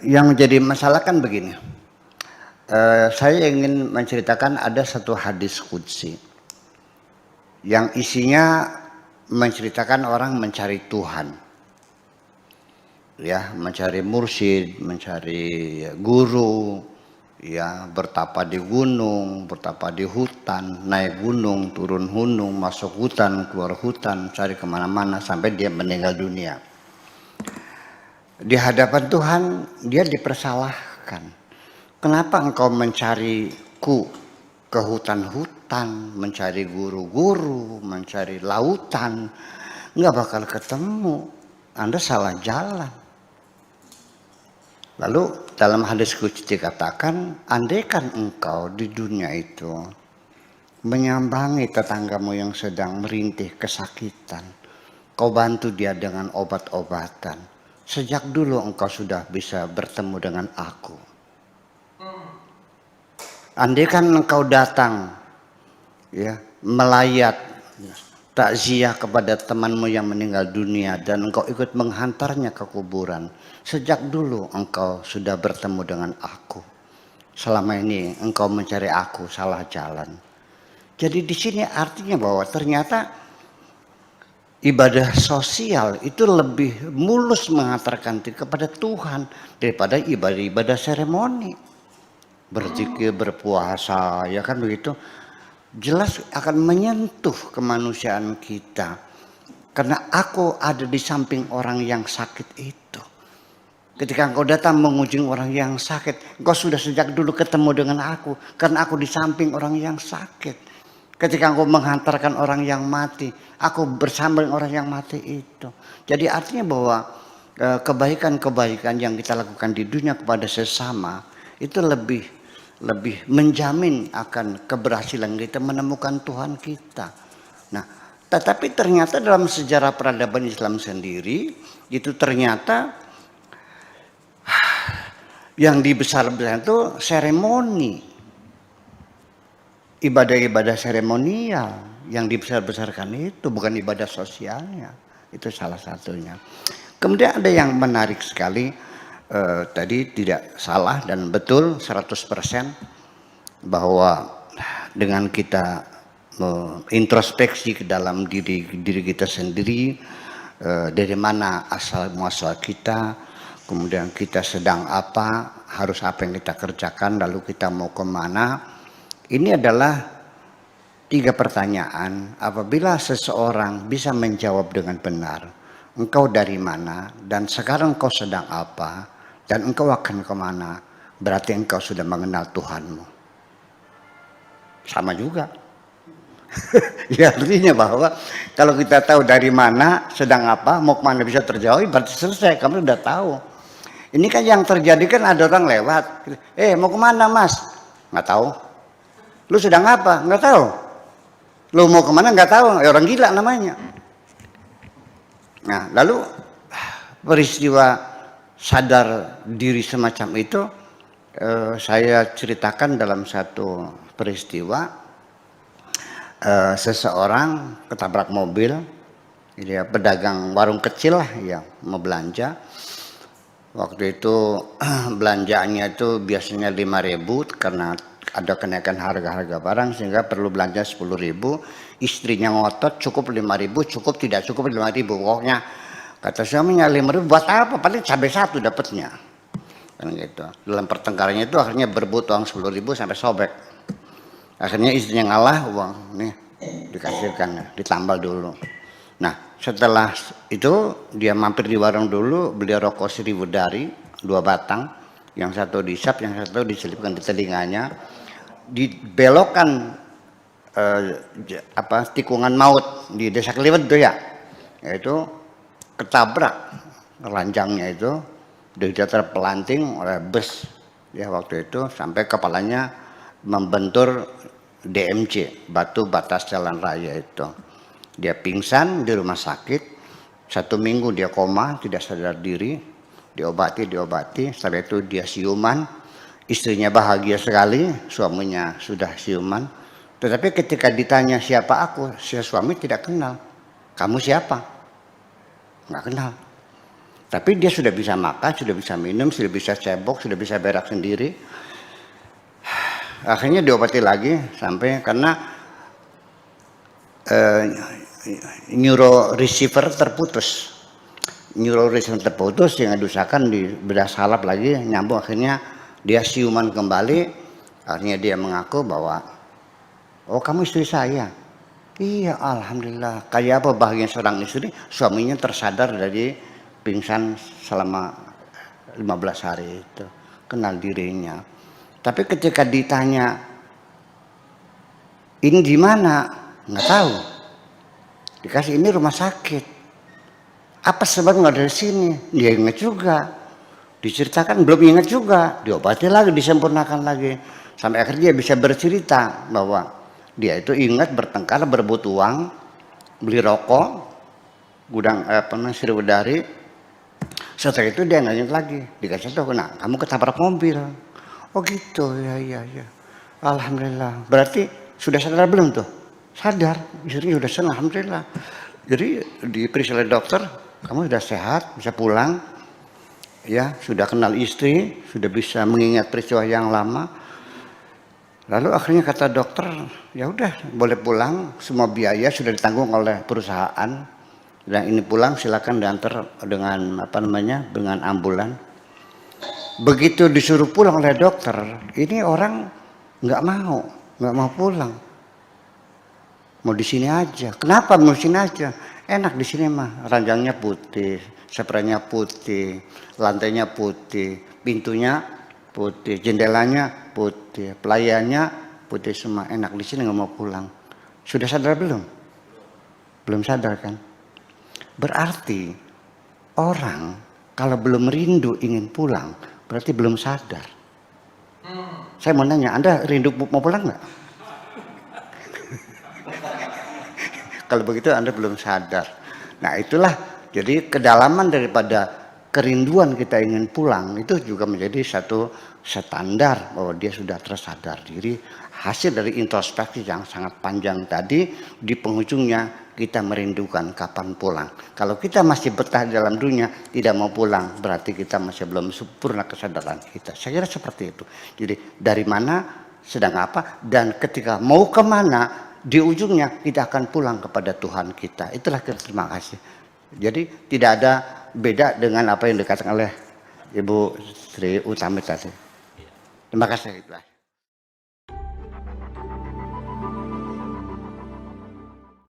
Yang menjadi masalah kan begini, saya ingin menceritakan ada satu hadis qudsi yang isinya menceritakan orang mencari Tuhan, ya, mencari mursyid, mencari guru, ya, bertapa di gunung, bertapa di hutan, naik gunung, turun gunung, masuk hutan, keluar hutan, cari kemana-mana sampai dia meninggal dunia. Di hadapan Tuhan dia dipersalahkan. Kenapa engkau mencariku ke hutan-hutan, mencari guru-guru, mencari lautan, nggak bakal ketemu. Anda salah jalan. Lalu dalam hadis qudsi dikatakan, andaikan engkau di dunia itu menyambangi tetanggamu yang sedang merintih kesakitan, kau bantu dia dengan obat-obatan, sejak dulu engkau sudah bisa bertemu dengan aku. Andaikan engkau datang, ya, melayat takziah kepada temanmu yang meninggal dunia dan engkau ikut menghantarnya ke kuburan, sejak dulu engkau sudah bertemu dengan aku. Selama ini engkau mencari aku salah jalan. Jadi di sini artinya bahwa ternyata ibadah sosial itu lebih mulus mengantarkan kepada Tuhan daripada ibadah-ibadah seremoni. Berzikir, berpuasa, ya kan begitu. Jelas akan menyentuh kemanusiaan kita. Karena aku ada di samping orang yang sakit itu. Ketika engkau datang mengunjungi orang yang sakit, engkau sudah sejak dulu ketemu dengan aku. Karena aku di samping orang yang sakit. Ketika engkau menghantarkan orang yang mati, aku bersama dengan orang yang mati itu. Jadi artinya bahwa kebaikan-kebaikan yang kita lakukan di dunia kepada sesama itu lebih menjamin akan keberhasilan kita menemukan Tuhan kita. Nah, tetapi ternyata dalam sejarah peradaban Islam sendiri itu ternyata yang dibesar-besarkan itu seremoni, ibadah-ibadah seremonial yang dibesar-besarkan itu bukan ibadah sosialnya. Itu salah satunya. Kemudian ada yang menarik sekali. Tadi tidak salah dan betul 100% bahwa dengan kita introspeksi ke dalam diri kita sendiri, dari mana asal muasal kita, kemudian kita sedang apa, harus apa yang kita kerjakan, lalu kita mau kemana. Ini adalah 3 pertanyaan. Apabila seseorang bisa menjawab dengan benar, engkau dari mana dan sekarang engkau sedang apa dan engkau akan kemana, berarti engkau sudah mengenal Tuhanmu. Sama juga. Ya artinya bahwa kalau kita tahu dari mana, sedang apa, mau kemana bisa terjauh, berarti selesai, kamu sudah tahu. Ini kan yang terjadi kan ada orang lewat, mau kemana mas? Nggak tahu. Lu sedang apa? Nggak tahu. Lu mau kemana? Nggak tahu. Orang gila namanya. Nah lalu peristiwa sadar diri semacam itu saya ceritakan dalam satu peristiwa. Seseorang ketabrak mobil, dia pedagang warung kecil lah ya, mau belanja. Waktu itu belanjaannya itu biasanya 5.000 karena ada kenaikan harga-harga barang sehingga perlu belanja 10.000. Istrinya ngotot cukup 5.000, cukup tidak cukup 5.000, pokoknya kata suaminya 5.000 buat apa, paling cabai 1 dapatnya kan gitu. Dalam pertengkarannya itu akhirnya berebut uang 10.000 sampai sobek. Akhirnya istrinya ngalah, uang nih dikasihkan, ditambal dulu. Nah setelah itu dia mampir di warung dulu, beli rokok 1.000 dari 2 batang, yang satu diisap, yang satu diselipkan di telinganya, dibelokkan tikungan maut di Desa Keliwet itu ya, yaitu ketabrak ranjangnya itu, dia terpelanting oleh bus ya waktu itu sampai kepalanya membentur DMC, batu batas jalan raya itu. Dia pingsan di rumah sakit, 1 minggu dia koma, tidak sadar diri, diobati, setelah itu dia siuman, istrinya bahagia sekali, suaminya sudah siuman. Tetapi ketika ditanya siapa aku, si suami tidak kenal. Kamu siapa? Nggak kenal. Tapi dia sudah bisa makan, sudah bisa minum, sudah bisa cebok, sudah bisa berak sendiri. Akhirnya diobati lagi sampai karena neuro receiver terputus. Neuro receiver terputus yang diusahakan di bedah salap lagi nyambung, akhirnya dia siuman kembali. Akhirnya dia mengaku bahwa, oh kamu istri saya. Iya, alhamdulillah. Kayak apa bahagia seorang istri, suaminya tersadar dari pingsan selama 15 hari itu, kenal dirinya. Tapi ketika ditanya ini di mana, nggak tahu. Dikasih ini rumah sakit. Apa sebab nggak dari sini? Dia ingat juga. Diceritakan belum ingat juga. Diobati lagi, disempurnakan lagi. Sampai akhirnya dia bisa bercerita bahwa dia itu ingat bertengkar, berebut uang, beli rokok, gudang Sriwedari. Setelah itu dia nggak ingat lagi. Dikasih tahu, nah kamu ketabrak mobil. Oh gitu, ya. Alhamdulillah. Berarti sudah sadar belum tuh? Sadar, istrinya sudah senang, alhamdulillah. Jadi diperiksa oleh dokter, kamu sudah sehat, bisa pulang. Ya, sudah kenal istri, sudah bisa mengingat peristiwa yang lama. Lalu akhirnya kata dokter, ya udah boleh pulang, semua biaya sudah ditanggung oleh perusahaan. Dan ini pulang silakan diantar dengan dengan ambulan. Begitu disuruh pulang oleh dokter, ini orang nggak mau pulang. Mau di sini aja. Kenapa mau di sini aja? Enak di sini mah. Ranjangnya putih, spraynya putih, lantainya putih, pintunya putih, jendelanya putih, pelayannya putih semua. Enak di sini, nggak mau pulang. Sudah sadar belum? Belum sadar kan? Berarti orang kalau belum rindu ingin pulang, berarti belum sadar. Saya mau nanya, Anda rindu mau pulang nggak? Kalau begitu Anda belum sadar. Nah itulah, jadi kedalaman daripada kerinduan kita ingin pulang itu juga menjadi satu standar bahwa dia sudah tersadar diri. Hasil dari introspeksi yang sangat panjang tadi, di penghujungnya kita merindukan kapan pulang. Kalau kita masih betah di dalam dunia, tidak mau pulang, berarti kita masih belum sempurna kesadaran kita. Saya kira seperti itu. Jadi dari mana, sedang apa, dan ketika mau kemana, di ujungnya kita akan pulang kepada Tuhan kita. Itulah terima kasih. Jadi tidak ada beda dengan apa yang dikatakan oleh Ibu Sri Utami tadi. Terima kasih.